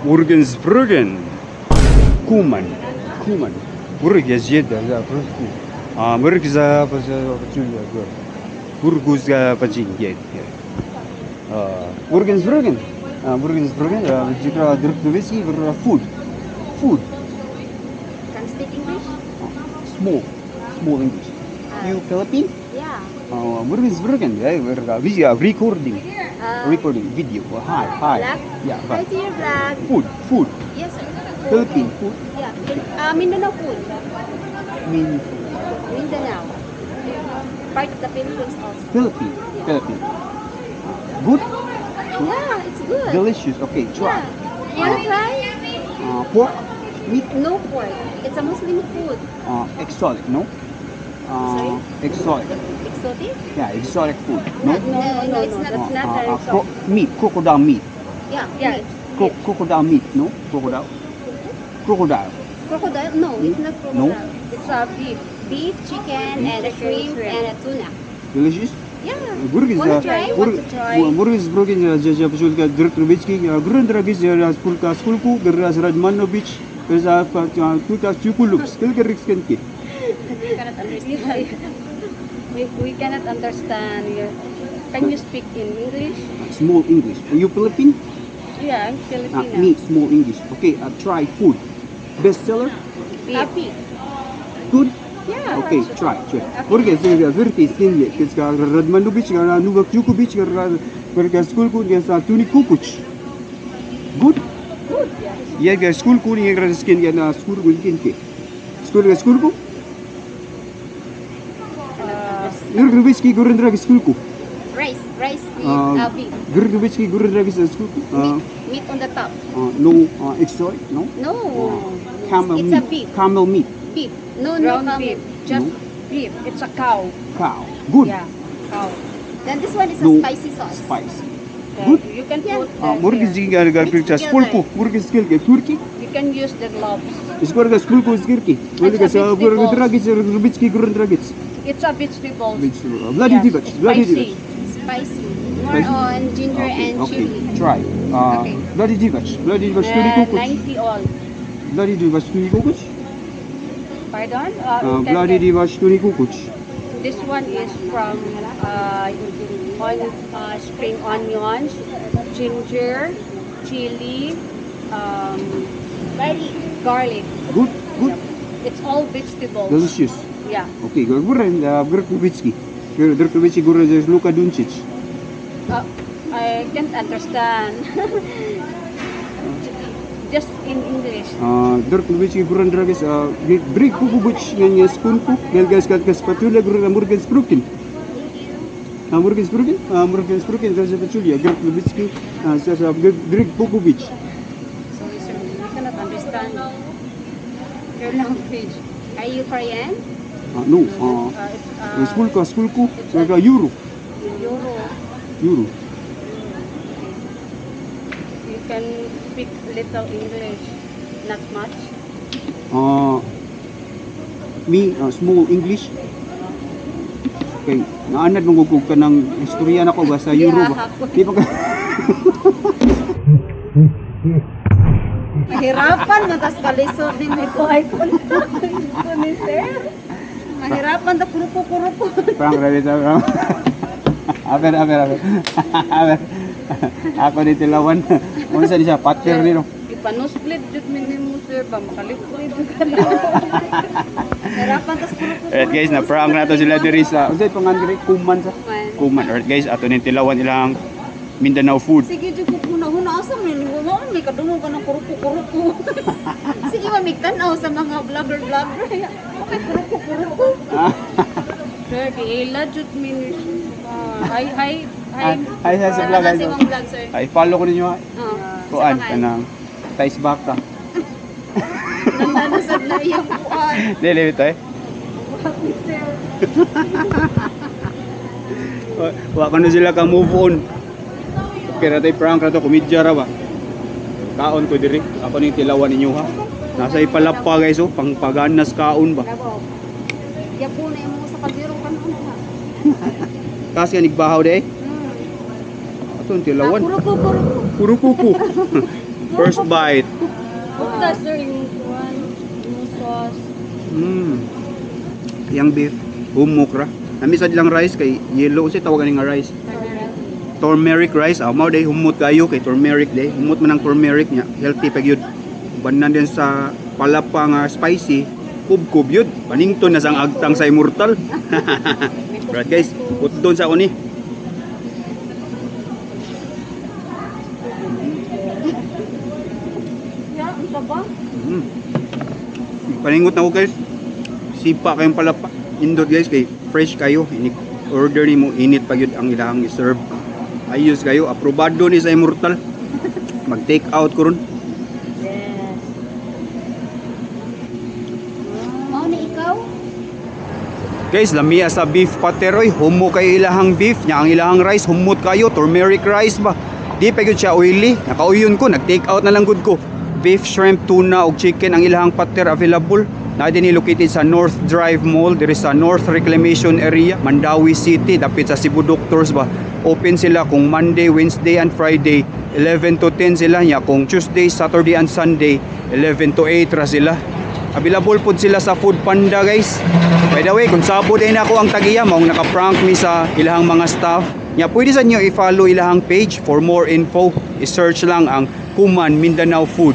Morgensbruggen. Koeman. Koeman. Burgers jeda za prosku. Burgza pa Julia go. Burguzga pa jinget. Morgensbruggen. Morgensbruggen. Jika Druktovici food. Food. Can you speak English? Small. Small English. You Philippine? Yeah. Morgensbruggen. We are recording. Recording video. Hi. Black? Yeah. Hi to your black. Food. Yes, sir. Philippine food. Yeah. Mindanao food. Mindanao. Part of the Philippines also. Philippine. Good? Yeah, it's good. Delicious. Okay, try. Yeah. You wanna try? Pork? Meat? No pork. It's a Muslim food. Exotic, no? Sorry? Exotic. Exotic? Yeah, exotic food. No? No, it's not very exotic. Meat, crocodile meat. Yeah. Crocodile meat, no? Crocodile. Crocodile? No, it's not crocodile. No? It's beef. Beef, chicken, and a shrimp, and a tuna. Delicious? Yeah. Burgers, Want to try? Morgensbruggen, Jabjulka, Druktovitsky, Grundragis, Spulka, Spulku, Radmanovich, Tuta Chukuluks, Kilgarikskenki. We cannot understand. We cannot understand. Can you speak in English? Small English. Are you Philippine? Yeah, I'm Filipino. Me, small English. Okay, try food. Bestseller? Beef. Good? Yeah. Okay, try. Burgers, very skinny. It's got Radmanovich, Nuvak Jukovic, Skulku, Tuni Kukuch. Good? Good. Yeah, Skulku, skin, and school will get Skulku? Gurgubitsky, Gurundrag Skulku. Rice with beef. Gurgubitsky, Gurundrag Skulku. Meat on the top. No exotic, no? No. Camel It's meat. a beef. Camel meat. Beef. No Ground beef. Just No. beef. It's a cow. Cow. Good. Yeah, cow. Then this one is No. a spicy sauce. Spicy. So Good. you can Yeah. put the Murgizing Mix picture. together. Spulku. Murgiz Turkey. you can use the gloves. Iskorga Spulku is Kirki. Murgiz vegetables. Gurundragis, Rubitsky Gurundragis. It's a vegetable. Bloody Yes, divot. Bloody spicy. divot. Spicy. More Spicy? on ginger and Okay, chili. try. Okay. Bloody divot. Bloody divot. Stuni Kukuch. 90 all. Bloody divot. Stuni Kukuch. Pardon? You can Bloody get- divot. Stuni Kukuch. This one is from spring onions, ginger, chili, garlic. Good. Good. It's all vegetables. Delicious. Yeah. Okay, Gurren, Gurkubitsky. Gurkubitsky, Gurren, Luka Duncic. I can't understand. Just in English. Gurkubitsky, Gurren Dragis, Brig Kukubuch, Nanya Skunku, Gelgas Katkaspatula, Gurren Morgensbruggen. Morgensbruggen, there's a Patulia, Gurkubitsky, Brig Kukubuch. Sorry, sir. We cannot understand your language. Are you Korean? No, It's Spulku, Euro. Euro. You can speak little English, not much. Me, small English. Okay, naanad mangugug ka ng istorya na ko ba sa Euro ba? Di pa ka... Mahirapan mo, tas kalisod din mo ito iPhone. Ito ni sir. Mahirapan, ta kurupo. Parang grabe sa ka. Aber. Ako ni tilawan. Ano sa siya? Patter nito. Ipanusplit jud minimo sir ba makalipod ka na. Mahirapan, tas kurupo. Alright guys, na-prank na to sila diri sa... Ano sa'yo pangan diri? Kuman sa? Kuman. Alright guys, ato ni tilawan ilang Mindanao food. Sige, dyan ko huna-huna. Asam nyo, may kadungo ka ng kurupo. Sige, mamigtanaw sa mga vlogger. Okay, kurupo. Sir, kiila jud minimo. Hi. Hi sa vlog guys. Salamat sa imong vlog, sir. Ay, follow ko ninyo ha. Kuan, Sa kanang Tais Baka. nananasad na iyang kuan. Dili bito eh. Wa ko na sila ka move on. Okay, ratay prank ra to, komedya ra ba? Kaon ko diri. Ako ning tilawan ninyo ha. Nasa ipalapa guys oh, pang paganas kaon ba. Yapo na yung sa kaldero ka na. Kasi nigbahaw de. Ato ang tilawan. Kurupo. Kurukuku. First bite. Basta sir, yung one, yung sauce. Yang beef. Humok ra. Namisad lang rice kay yellow si tawagan nga rice. Turmeric rice. Mao day humot kayo kay turmeric day. Humot man ang turmeric niya. Healthy pa gyud. Banan din sa palapa nga spicy. Kub-kub yun. Panington na sang agtang sa immortal. Right guys, put doon sa ako ni. Ya, ang taba. Paningot na ko guys. Sipa kayong palapa. Indot guys kay fresh kayo. Order ni mo init pa yun ang ilang i-serve. Ayos kayo. Aprobado ni sa immortal. Mag-take out ko ron. Yes. Mao na ikaw? Guys, lamia sa beef pateroy. Humo kay ilahang beef. Nya ang ilahang rice. Humot kayo. Turmeric rice ba? Di pa yun siya oily. Nakauyon ko. Nag-take out na lang good ko. Beef, shrimp, tuna ug chicken ang ilahang pater available. Na din located sa North Drive Mall, diri sa North Reclamation Area, Mandawi City, dapit sa Cebu Doctors ba. Open sila kung Monday, Wednesday and Friday, 11 to 10 sila niya. Kung Tuesday, Saturday and Sunday, 11 to 8 ra sila. Available pod sila sa Food Panda guys. By the way, kung sabod ay nako ang tagiya maong naka-prank mi sa ilahang mga staff. Nya pwede sa inyo i-follow ilahang page for more info. I-search lang ang Kuman Mindanao Food.